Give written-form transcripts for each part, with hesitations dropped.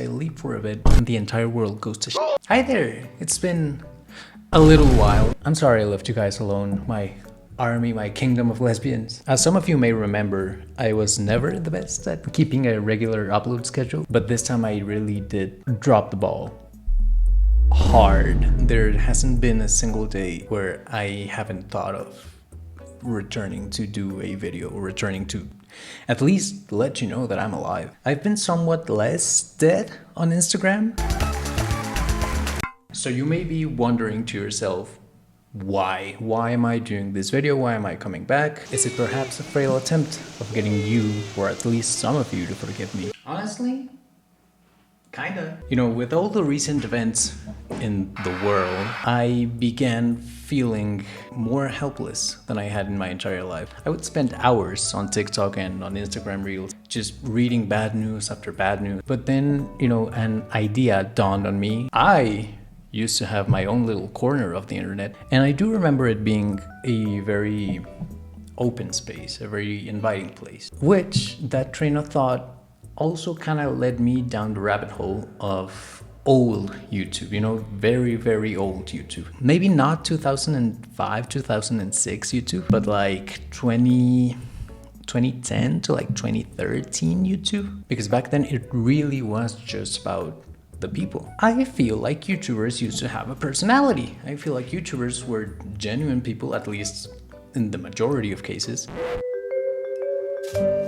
I leave for a bit and the entire world goes to shit. Hi there, it's been a little while. I'm sorry I left you guys alone, my army, my kingdom of lesbians. As some of you may remember, I was never the best at keeping a regular upload schedule, but this time I really did drop the ball hard. There hasn't been a single day where I haven't thought of returning to do a video or returning to at least let you know that I'm alive. I've been somewhat less dead on Instagram. So you may be wondering to yourself, why? Why am I doing this video? Why am I coming back? Is it perhaps a frail attempt of getting you, or at least some of you, to forgive me? Honestly, kinda. You know, with all the recent events in the world, I began feeling more helpless than I had in my entire life. I would spend hours on TikTok and on Instagram Reels just reading bad news after bad news. But then, you know, an idea dawned on me. I used to have my own little corner of the internet, and I do remember it being a very open space, a very inviting place, which that train of thought also kind of led me down the rabbit hole of old YouTube, you know, very, very old YouTube. Maybe not 2005, 2006 YouTube, but like 2010 to like 2013 YouTube. Because back then it really was just about the people. I feel like YouTubers used to have a personality. I feel like YouTubers were genuine people, at least in the majority of cases.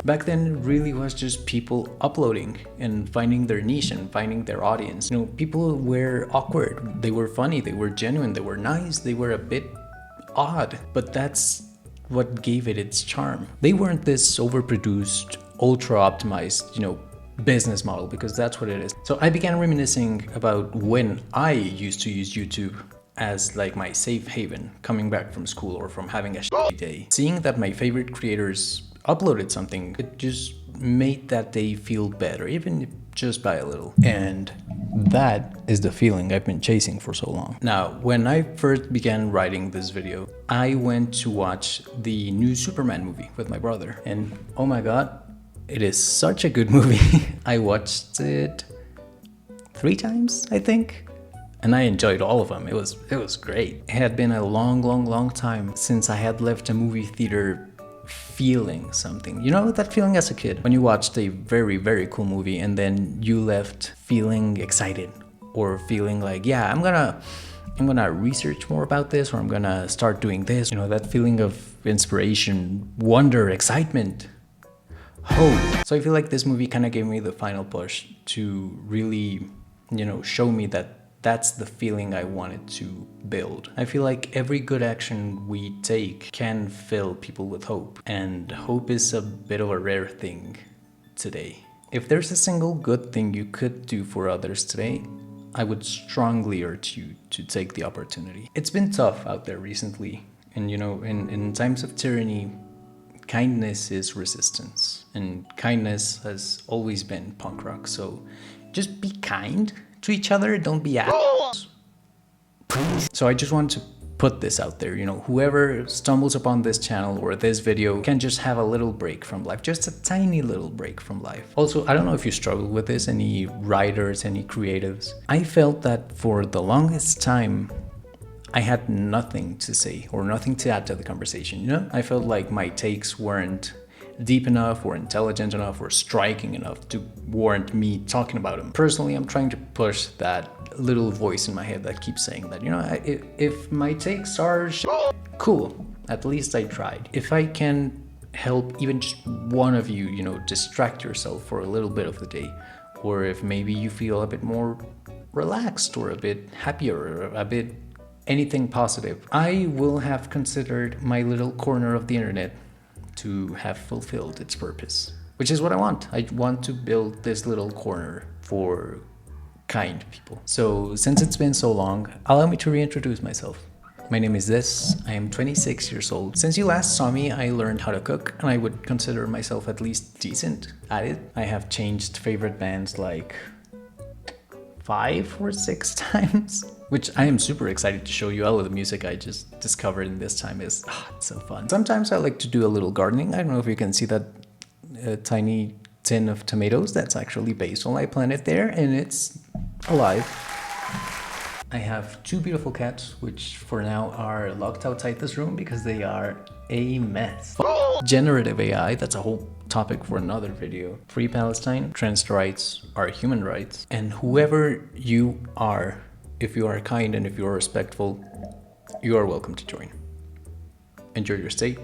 Back then, it really was just people uploading and finding their niche and finding their audience. You know, people were awkward, they were funny, they were genuine, they were nice, they were a bit odd, but that's what gave it its charm. They weren't this overproduced, ultra optimized, you know, business model, because that's what it is. So I began reminiscing about when I used to use YouTube as like my safe haven, coming back from school or from having a shitty day. Seeing that my favorite creators uploaded something, it just made that day feel better, even just by a little. And that is the feeling I've been chasing for so long. Now, when I first began writing this video, I went to watch the new Superman movie with my brother, and oh my god, it is such a good movie. I watched it 3 times, I think, and I enjoyed all of them. It was great. It had been a long time since I had left a movie theater feeling something. You know that feeling as a kid when you watched a very, very cool movie and then you left feeling excited or feeling like, yeah, I'm gonna research more about this, or I'm gonna start doing this. You know, that feeling of inspiration, wonder, excitement, hope. So I feel like this movie kind of gave me the final push to really, you know, show me that that's the feeling I wanted to build. I feel like every good action we take can fill people with hope, and hope is a bit of a rare thing today. If there's a single good thing you could do for others today, I would strongly urge you to take the opportunity. It's been tough out there recently, and you know, in times of tyranny, kindness is resistance, and kindness has always been punk rock. So just be kind to each other, don't be assholes. So I just want to put this out there, you know, whoever stumbles upon this channel or this video can just have a little break from life, just a tiny little break from life. Also, I don't know if you struggle with this, any writers, any creatives. I felt that for the longest time, I had nothing to say or nothing to add to the conversation, you know? I felt like my takes weren't deep enough or intelligent enough or striking enough to warrant me talking about them. Personally, I'm trying to push that little voice in my head that keeps saying that, you know, if my takes are cool, at least I tried. If I can help even just one of you, you know, distract yourself for a little bit of the day, or if maybe you feel a bit more relaxed or a bit happier or a bit anything positive, I will have considered my little corner of the internet to have fulfilled its purpose, which is what I want. I want to build this little corner for kind people. So since it's been so long, allow me to reintroduce myself. My name is Des. I am 26 years old. Since you last saw me, I learned how to cook, and I would consider myself at least decent at it. I have changed favorite bands like 5 or 6 times, which I am super excited to show you. All of the music I just discovered in this time is it's so fun. Sometimes I like to do a little gardening. I don't know if you can see that tiny tin of tomatoes. That's actually basil. I planted there and it's alive. I have 2 beautiful cats, which for now are locked outside this room because they are a mess. Generative AI, that's a whole topic for another video. Free Palestine, trans rights are human rights. And whoever you are, if you are kind and if you are respectful, you are welcome to join. Enjoy your stay.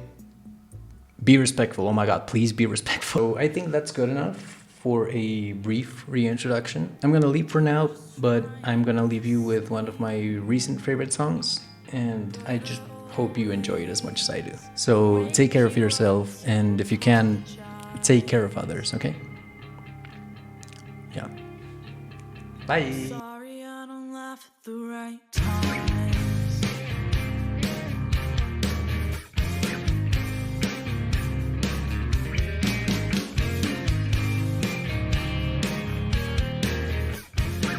Be respectful. Oh my God, please be respectful. So I think that's good enough for a brief reintroduction. I'm gonna leave for now, but I'm gonna leave you with one of my recent favorite songs, and I just hope you enjoy it as much as I do. So take care of yourself, and if you can, take care of others, okay? Yeah. Bye. Sorry, I don't laugh at the right time.